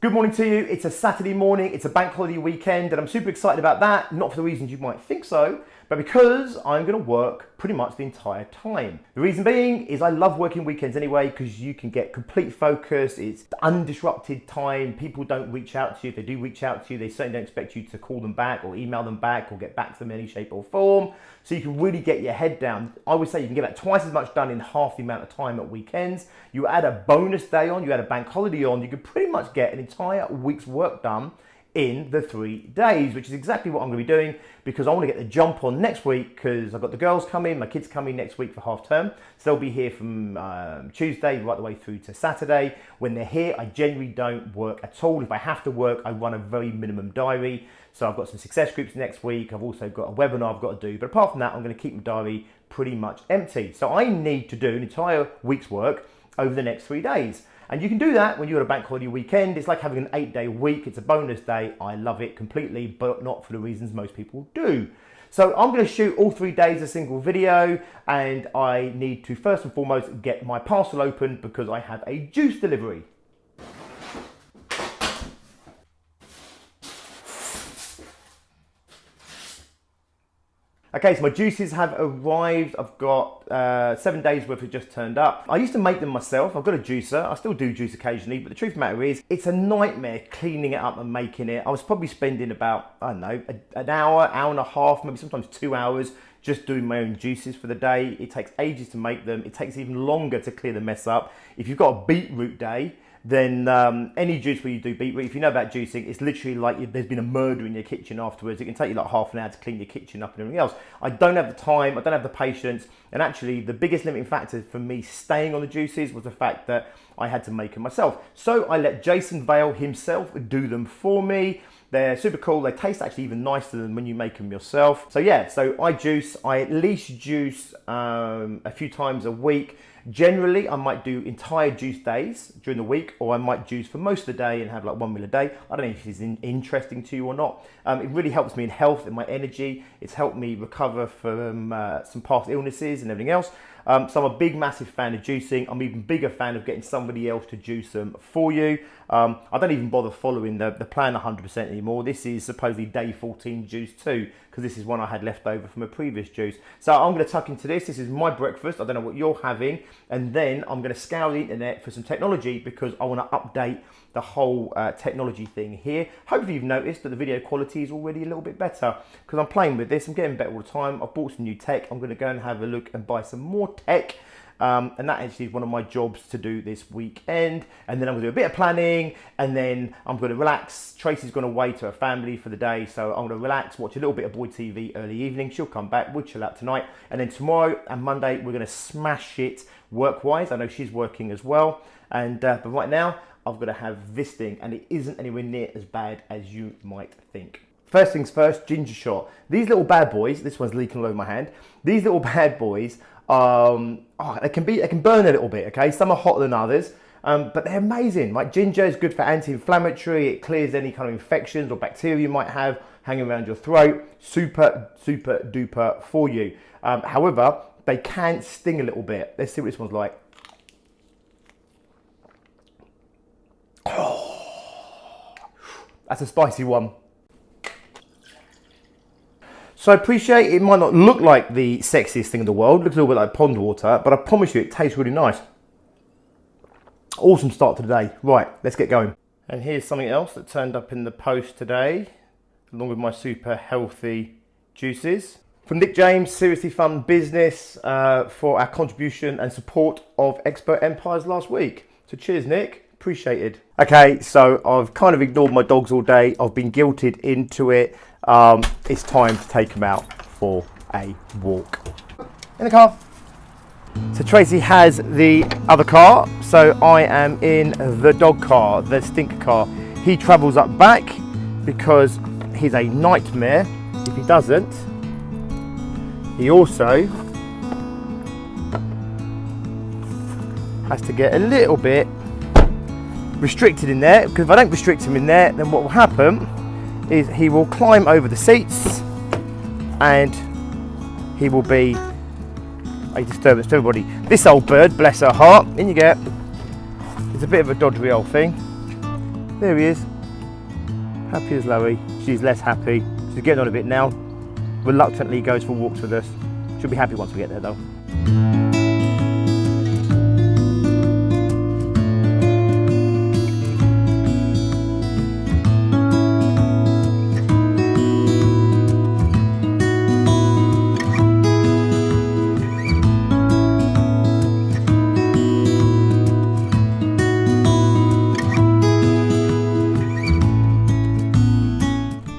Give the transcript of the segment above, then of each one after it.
Good morning to you. It's a Saturday morning, it's a bank holiday weekend, and I'm super excited about that, not for the reasons you might think so, but because I'm gonna work pretty much the entire time. The reason being is I love working weekends anyway, because you can get complete focus, it's undisrupted time, people don't reach out to you. If they do reach out to you, they certainly don't expect you to call them back or email them back or get back to them in any shape or form. So you can really get your head down. I would say you can get about twice as much done in half the amount of time at weekends. You add a bonus day on, you add a bank holiday on, you can pretty much get an entire week's work done in the 3 days, which is exactly what I'm going to be doing because I want to get the jump on next week because I've got the girls coming, my kids coming next week for half term. So they'll be here from Tuesday right the way through to Saturday. When they're here, I generally don't work at all. If I have to work, I run a very minimum diary. So I've got some success groups next week. I've also got a webinar I've got to do. But apart from that, I'm going to keep my diary pretty much empty. So I need to do an entire week's work over the next 3 days. And you can do that when you're at a bank holiday weekend. It's like having an 8-day week. It's a bonus day. I love it completely, but not for the reasons most people do. So I'm going to shoot all 3 days a single video, and I need to first and foremost get my parcel open because I have a juice delivery. Okay, so my juices have arrived. I've got 7 days worth have just turned up. I used to make them myself. I've got a juicer. I still do juice occasionally, but the truth of the matter is, it's a nightmare cleaning it up and making it. I was probably spending about, I don't know, an hour, hour and a half, maybe sometimes 2 hours just doing my own juices for the day. It takes ages to make them. It takes even longer to clear the mess up. If you've got a beetroot day, then any juice where you do beetroot, if you know about juicing, it's literally like there's been a murder in your kitchen afterwards. It can take you like half an hour to clean your kitchen up and everything else. I don't have the time, I don't have the patience, and actually the biggest limiting factor for me staying on the juices was the fact that I had to make them myself. So I let Jason Vale himself do them for me. They're super cool. They taste actually even nicer than when you make them yourself. So yeah, so I juice. I at least juice a few times a week. Generally, I might do entire juice days during the week, or I might juice for most of the day and have like 1 meal a day. I don't know if it's interesting to you or not. It really helps me in health and my energy. It's helped me recover from some past illnesses and everything else. So I'm a big, massive fan of juicing. I'm even bigger fan of getting somebody else to juice them for you. I don't even bother following the plan 100% anymore. This is supposedly day 14 juice too, because this is one I had left over from a previous juice. So I'm going to tuck into this. This is my breakfast. I don't know what you're having. And then I'm going to scour the internet for some technology because I want to update the whole technology thing here. Hopefully you've noticed that the video quality is already a little bit better because I'm playing with this. I'm getting better all the time. I've bought some new tech. I'm going to go and have a look and buy some more tech. And that actually is one of my jobs to do this weekend. And then I'm going to do a bit of planning, and then I'm going to relax. Tracy's gone away to her family for the day, so I'm going to relax, watch a little bit of Boy TV early evening. She'll come back, we'll chill out tonight. And then tomorrow and Monday, we're going to smash it work-wise. I know she's working as well. And but right now, I've got to have this thing, and it isn't anywhere near as bad as you might think. First things first, ginger shot. These little bad boys, this one's leaking all over my hand. These little bad boys, they can burn a little bit, okay? Some are hotter than others, but they're amazing. Like ginger is good for anti-inflammatory. It clears any kind of infections or bacteria you might have hanging around your throat. Super, super duper for you. However, they can sting a little bit. Let's see what this one's like. Oh, that's a spicy one. So I appreciate it might not look like the sexiest thing in the world, it looks a little bit like pond water, but I promise you it tastes really nice. Awesome start to the day. Right, let's get going. And here's something else that turned up in the post today, along with my super healthy juices. From Nick James, Seriously Fun Business, for our contribution and support of Expert Empires last week. So cheers, Nick. Appreciated. Okay, so I've kind of ignored my dogs all day. I've been guilted into it. It's time to take them out for a walk. In the car. So Tracy has the other car, so I am in the dog car, the stinker car. He travels up back because he's a nightmare if he doesn't. He also has to get a little bit restricted in there, because if I don't restrict him in there, then what will happen is he will climb over the seats and he will be a disturbance to everybody. This old bird, bless her heart, in you get. It's a bit of a dodgy old thing. There he is. Happy as Loey. She's less happy. She's getting on a bit now. Reluctantly goes for walks with us. She'll be happy once we get there though.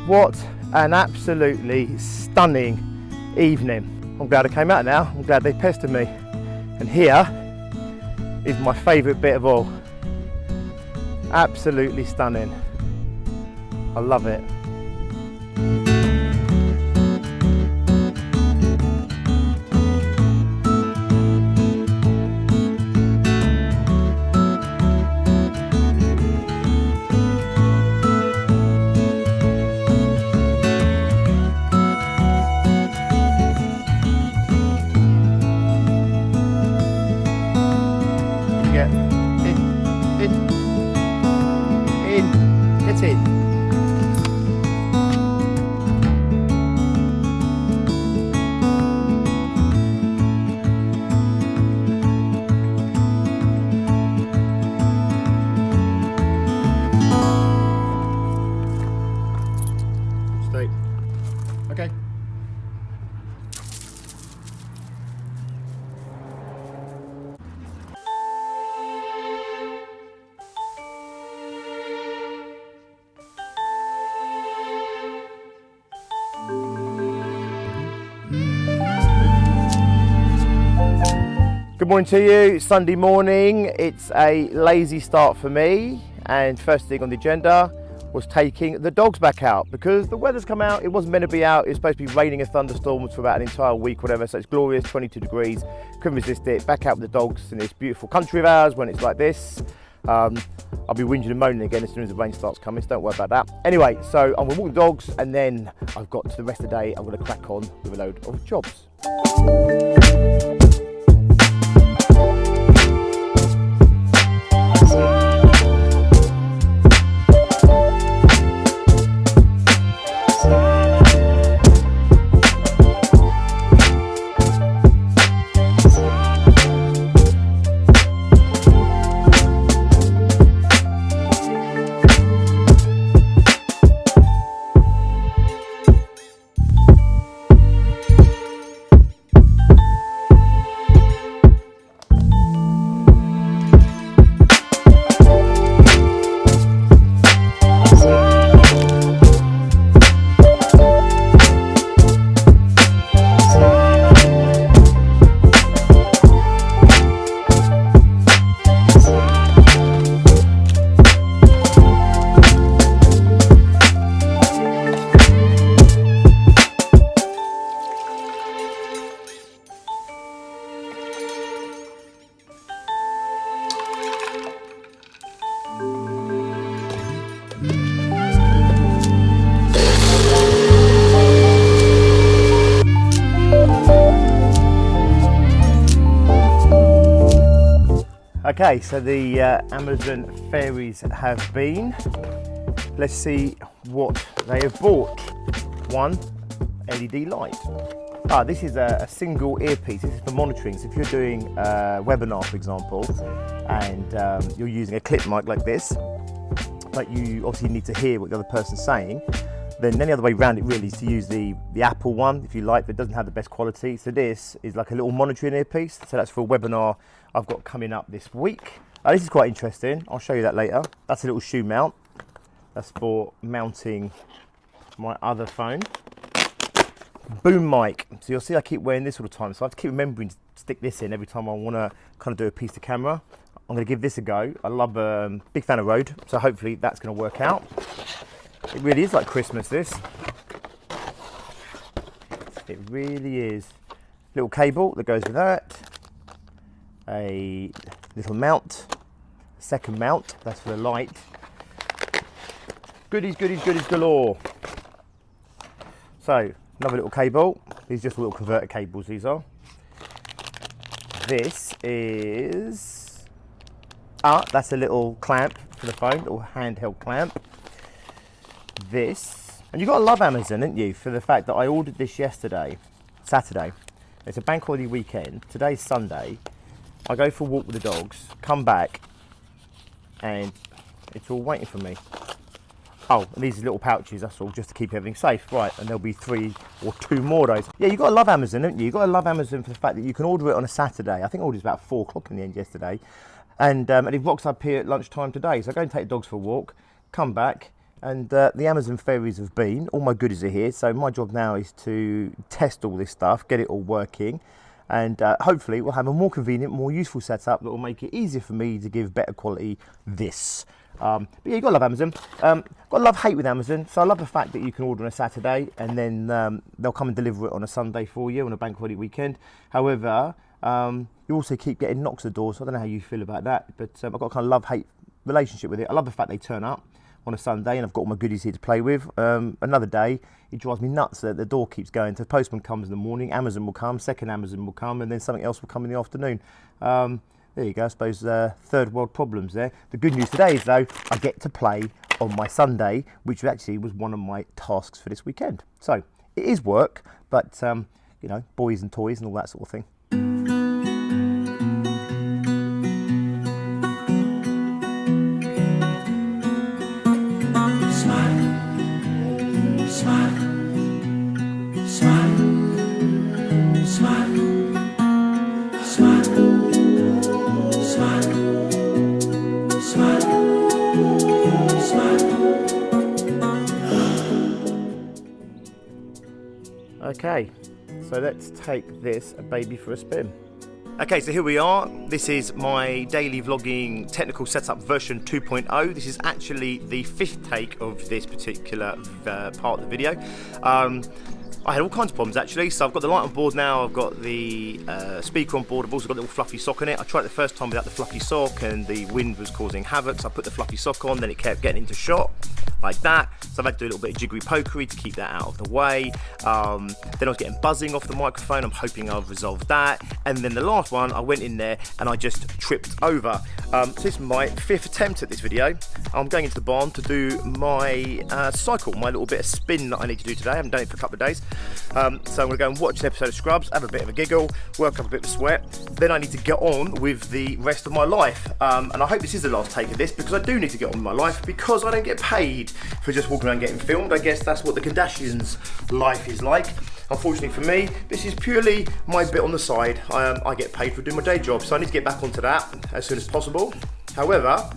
What an absolutely stunning evening. I'm glad I came out now. I'm glad they pestered me. And here is my favourite bit of all. Absolutely stunning. I love it. Get in. Stay. Okay. Good morning to you. Sunday morning. It's a lazy start for me, and first thing on the agenda was taking the dogs back out because the weather's come out. It wasn't meant to be out. It was supposed to be raining and thunderstorms for about an entire week, whatever. So it's glorious, 22 degrees. Couldn't resist it. Back out with the dogs in this beautiful country of ours when it's like this. I'll be whinging and moaning again as soon as the rain starts coming, so don't worry about that. Anyway, so I'm gonna walk the dogs, and then I've got to the rest of the day. I'm gonna crack on with a load of jobs. Okay, so the Amazon fairies have been. Let's see what they have bought. One LED light. This is a single earpiece. This is for monitoring. So if you're doing a webinar, for example, and you're using a clip mic like this, but you obviously need to hear what the other person's saying, then any other way around it really is to use the Apple one, if you like, but it doesn't have the best quality. So this is like a little monitoring earpiece. So that's for a webinar I've got coming up this week. This is quite interesting. I'll show you that later. That's a little shoe mount. That's for mounting my other phone. Boom mic. So you'll see I keep wearing this all the time. So I have to keep remembering to stick this in every time I want to kind of do a piece to camera. I'm going to give this a go. I love, big fan of Rode, so hopefully that's going to work out. It really is like Christmas, this. It really is. Little cable that goes with that. A little mount. Second mount, that's for the light. Goodies, goodies, goodies galore. So, another little cable. These are just little converter cables, these are. This is... that's a little clamp to the phone, or handheld clamp. This, and you've got to love Amazon, haven't you, for the fact that I ordered this yesterday, Saturday. It's a bank holiday weekend. Today's Sunday. I go for a walk with the dogs, come back, and it's all waiting for me. Oh, and these are little pouches, that's all, just to keep everything safe. Right, and there'll be 3 or 2 more of those. Yeah, you've got to love Amazon, haven't you? You've got to love Amazon for the fact that you can order it on a Saturday. I think I ordered it about 4 o'clock in the end yesterday. And it rocks up here at lunchtime today. So I go and take the dogs for a walk, come back, and the Amazon ferries have been. All my goodies are here. So my job now is to test all this stuff, get it all working. And hopefully we'll have a more convenient, more useful setup that will make it easier for me to give better quality this. But yeah, you've got to love Amazon. Got to love hate with Amazon. So I love the fact that you can order on a Saturday and then they'll come and deliver it on a Sunday for you on a bank holiday weekend. However, you also keep getting knocks at the door, so I don't know how you feel about that. But I've got a kind of love-hate relationship with it. I love the fact they turn up on a Sunday and I've got all my goodies here to play with. Another day, it drives me nuts that the door keeps going. So the postman comes in the morning, Amazon will come, second Amazon will come, and then something else will come in the afternoon. There you go, I suppose third world problems there. The good news today is though, I get to play on my Sunday, which actually was one of my tasks for this weekend. So it is work, but you know, boys and toys and all that sort of thing. Okay, so let's take this baby for a spin. Okay, so here we are. This is my daily vlogging technical setup version 2.0. This is actually the 5th take of this particular part of the video. I had all kinds of problems actually, so I've got the light on board now, I've got the speaker on board, I've also got a little fluffy sock on it. I tried it the first time without the fluffy sock and the wind was causing havoc, so I put the fluffy sock on, then it kept getting into shot like that, so I've had to do a little bit of jiggery pokery to keep that out of the way. Then I was getting buzzing off the microphone, I'm hoping I've resolved that, and then the last one, I went in there and I just tripped over. So this is my 5th attempt at this video. I'm going into the barn to do my cycle, my little bit of spin that I need to do today. I haven't done it for a couple of days. So I'm going to go and watch an episode of Scrubs, have a bit of a giggle, work up a bit of sweat, then I need to get on with the rest of my life. And I hope this is the last take of this, because I do need to get on with my life, because I don't get paid for just walking around getting filmed. I guess that's what the Kardashians' life is like. Unfortunately for me, this is purely my bit on the side. I get paid for doing my day job, so I need to get back onto that as soon as possible. However,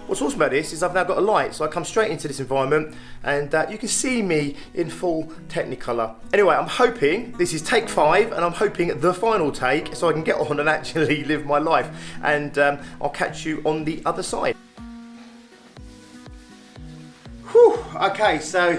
what's awesome about this is I've now got a light, so I come straight into this environment and you can see me in full Technicolor. Anyway, I'm hoping this is take 5 and I'm hoping the final take so I can get on and actually live my life. And I'll catch you on the other side. Whew, okay, so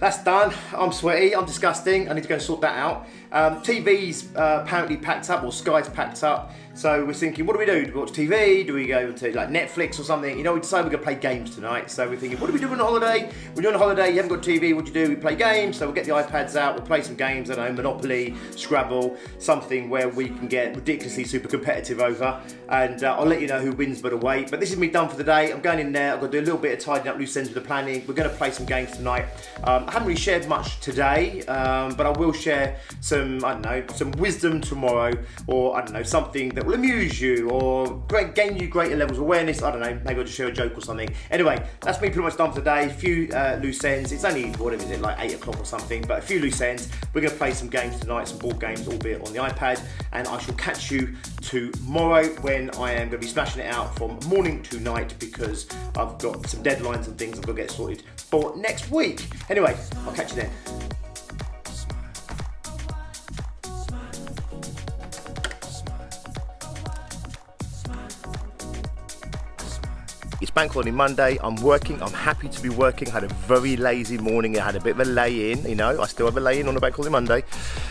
that's done. I'm sweaty, I'm disgusting. I need to go and sort that out. TV's apparently packed up, or Sky's packed up. So we're thinking, what do we do? Do we watch TV? Do we go to like Netflix or something? You know, we decided we're going to play games tonight. So we're thinking, what do we do on holiday? When you're on holiday, you haven't got TV, what do you do? We play games. So we'll get the iPads out, we'll play some games, I don't know, Monopoly, Scrabble, something where we can get ridiculously super competitive over. And I'll let you know who wins by the way. But this is me done for the day. I'm going in there, I've got to do a little bit of tidying up loose ends with the planning. We're going to play some games tonight. I haven't really shared much today, but I will share some, I don't know, some wisdom tomorrow, or I don't know, something that will amuse you or gain you greater levels of awareness. I don't know, maybe I'll just share a joke or something. Anyway, that's me pretty much done for the day. A few loose ends. It's only, whatever is it, like 8 o'clock or something, but a few loose ends. We're going to play some games tonight, some board games, albeit on the iPad, and I shall catch you tomorrow when I am going to be smashing it out from morning to night, because I've got some deadlines and things I've got to get sorted for next week. Anyway, I'll catch you then. It's Bank Holiday Monday, I'm working, I'm happy to be working. I had a very lazy morning, I had a bit of a lay-in, you know, I still have a lay-in on a Bank Holiday Monday.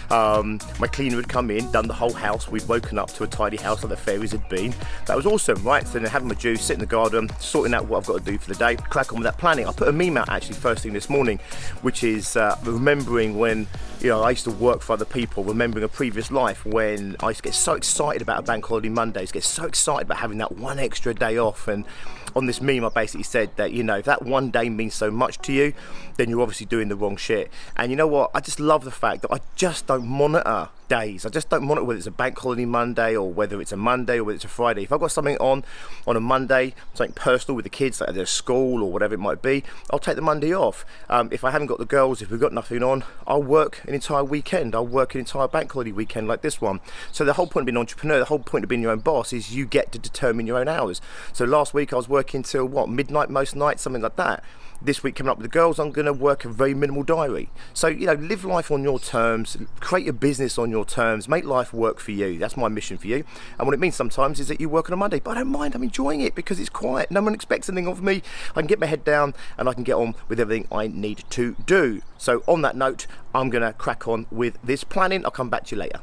My cleaner had come in, done the whole house. We'd woken up to a tidy house like the fairies had been. That was awesome, right? So then having my juice, sit in the garden, sorting out what I've got to do for the day, crack on with that planning. I put a meme out actually first thing this morning, which is remembering when, you know, I used to work for other people, remembering a previous life when I used to get so excited about a bank holiday Mondays, get so excited about having that one extra day off. And on this meme I basically said that, you know, if that one day means so much to you, then you're obviously doing the wrong shit. And you know what, I just love the fact that I just don't monitor days. I just don't monitor whether it's a bank holiday Monday or whether it's a Monday or whether it's a Friday. If I've got something on a Monday, something personal with the kids, like their school or whatever it might be, I'll take the Monday off. If I haven't got the girls, if we've got nothing on, I'll work an entire weekend. I'll work an entire bank holiday weekend like this one. So the whole point of being an entrepreneur, the whole point of being your own boss is you get to determine your own hours. So last week I was working till what, midnight most nights, something like that. This week coming up with the girls, I'm going to work a very minimal diary. So, you know, live life on your terms, create a business on your terms, make life work for you. That's my mission for you. And what it means sometimes is that you work on a Monday, but I don't mind, I'm enjoying it because it's quiet. No one expects anything of me. I can get my head down and I can get on with everything I need to do. So on that note, I'm going to crack on with this planning. I'll come back to you later.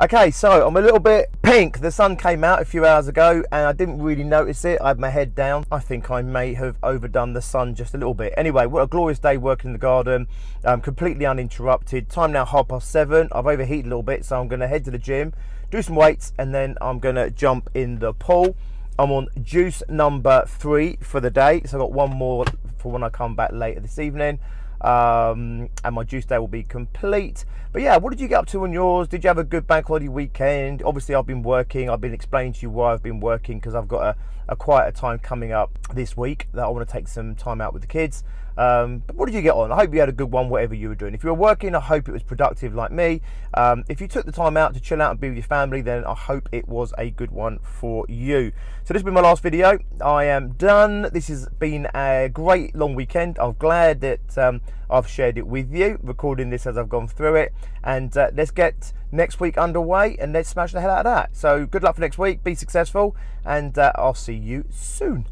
Okay, so I'm a little bit pink. The sun came out a few hours ago and I didn't really notice it. I had my head down. I think I may have overdone the sun just a little bit. Anyway, what a glorious day working in the garden, completely uninterrupted. Time now 7:30. I've overheated a little bit, so I'm gonna head to the gym, do some weights, and then I'm gonna jump in the pool. I'm on juice number 3 for the day, so I've got one more for when I come back later this evening. And my juice day will be complete. But yeah, what did you get up to on yours? Did you have a good bank holiday weekend? Obviously I've been working. I've been explaining to you why I've been working, because I've got a quieter time coming up this week that I want to take some time out with the kids. But what did you get on? I hope you had a good one, whatever you were doing. If you were working, I hope it was productive like me. If you took the time out to chill out and be with your family, then I hope it was a good one for you. So this has been my last video. I am done. This has been a great long weekend. I'm glad that I've shared it with you, recording this as I've gone through it. And let's get next week underway and let's smash the hell out of that. So good luck for next week. Be successful, and I'll see you soon.